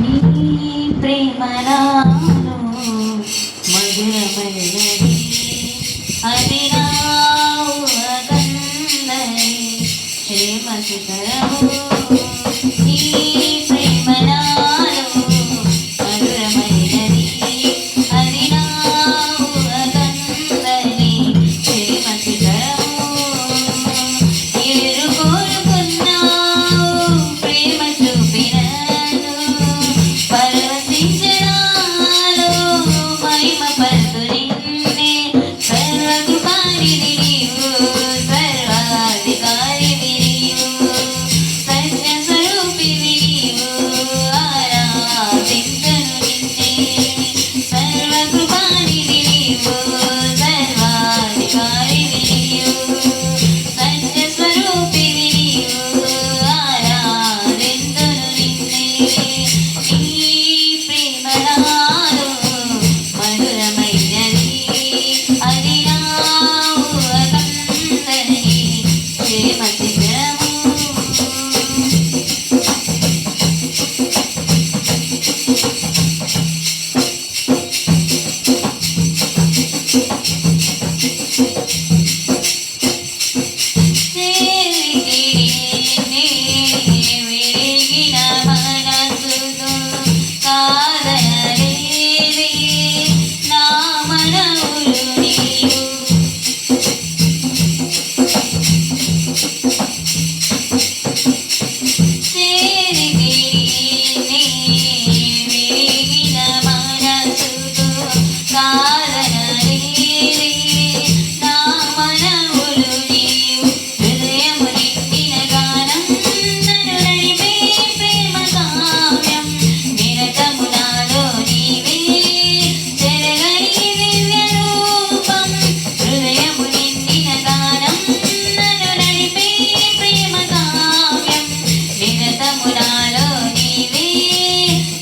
నీ ప్రేమ నాలో మధురమైనది, అది నా ఊహకందని క్షేమశిఖరము. నీ ప్రేమ నాలో మధురమైనది, అది నా ఊహకందని క్షేమశిఖరము. ఏరు కోరుకున్నావు ప్రేమ చూపినను, పరవశించడాలో మహిమ పరతు నిన్నే. సర్వకృపానిధి నీవు, సర్వాధికారివి నీవు, సత్య స్వరూపివి నీవు, ఆరాధింతును నిన్నే. సర్వకృపానిధి నీవు, సర్వాధికారివి నీవు, సత్య స్వరూపివి నీవు, ఆరాధింతును నిన్నే. నీ ప్రేమ నాలో మధురమైనది, అది నా ఊహకందని క్షేమశిఖరము. విరిగిన మనసుతో కాదనలేదే నా మనవులు నీవు. విరిగిన మనసుతో కాదనలేదే నా మనవులు నీవు. హృదయము నిండిన గానం నన్ను నడిపే ప్రేమ కావ్యం, నిరతము నాలో నీవే చెరగని దివ్య రూపం. హృదయము నిండిన గానం నన్ను నడిపే ప్రేమ కావ్యం, నిరతము నాలో నీవే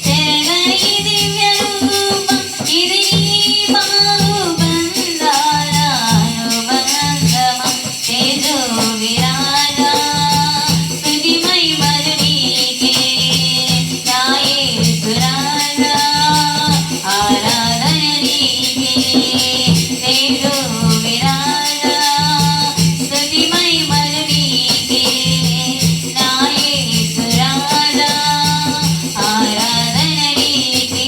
చెరగని దివ్య రూపం. ఇది నీ బాహుబంధాల అనుబంధమా, తేజో విరాజా స్తుతి మహిమలు నీకే. నా యేసురాజా ఆరాధన నీకే. తేజో విరాజా స్తుతి మహిమలు నీకే. నా యేసురాజా ఆరాధన నీకే.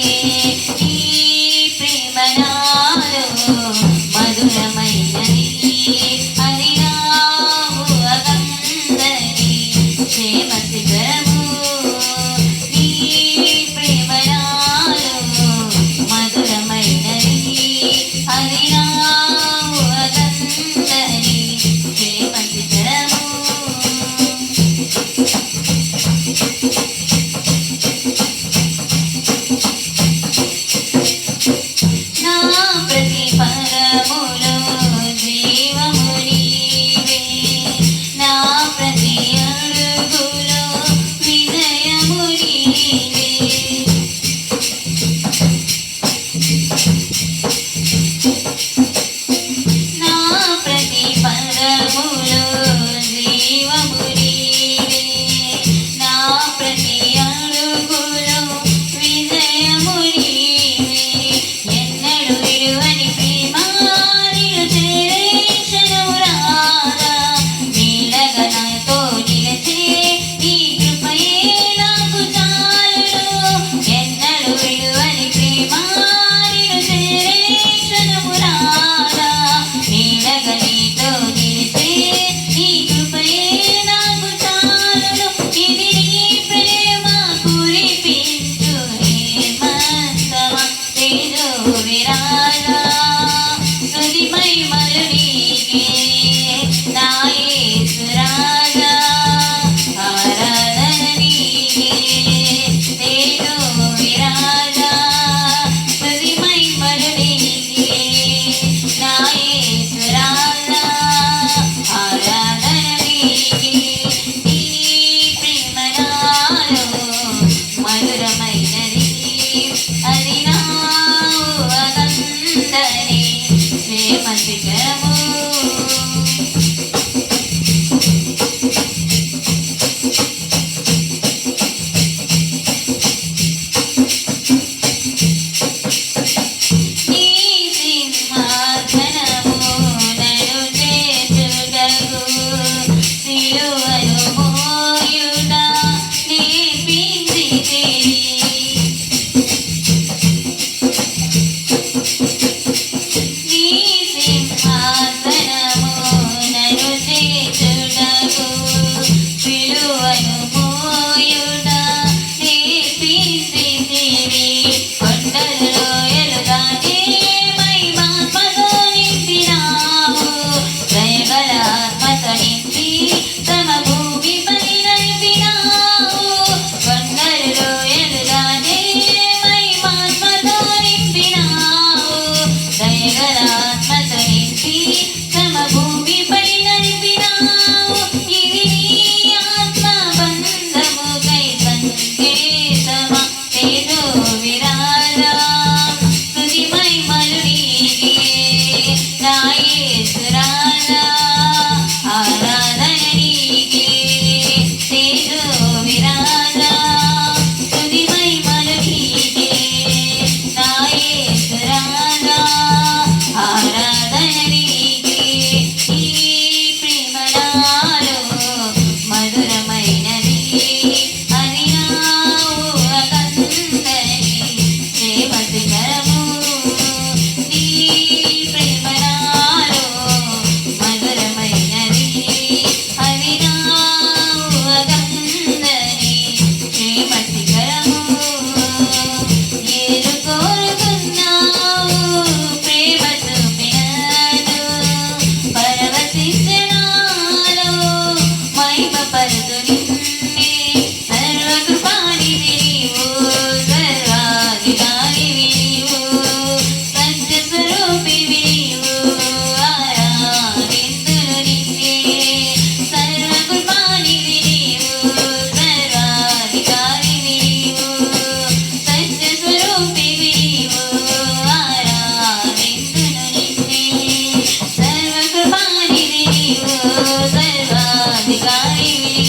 నీ ప్రేమ నాలో మధురమైనది, అది నా ఊహకందని క్షేమశిఖరము. నీ ప్రేమ నాలో మధురమైనది, అది నా ఊహకందని క్షేమశిఖరము. నా ప్రతి పదములో జీవము నీవే, నా ప్రతి అడుగులో విజయము నీవే. నా ప్రతి పదములో జీవము నీవే, నా ప్రతి అడుగులో విజయము నీవే. ఎన్నడు విడువని ప్రేమ నిన్ను చేరేక్షణము రాదా, నీడగా నాతో నిలిచే నీ కృపయే నాకు చాలును. ఎన్నడు విడువని ప్రేమ నిన్ను చేరేక్షణము రాదా, నీడగా నీతో నిలిచే నీ కృపయే నాకు చాలును. ఇది నీ ప్రేమ కురిపించు హేమంతమా, తేజో విరాజా స్తుతి మహిమలు నీకే. నా యేసురాజా ఆరాధన నీకే. తేజో విరాజా స్తుతి మహిమలు నీకే. నా యేసురాజా ఆరాధన నీకే. నీ ప్రేమ నాలో మధురమైనది, అది నా ఊహకందని క్షేమశిఖరము. నీవే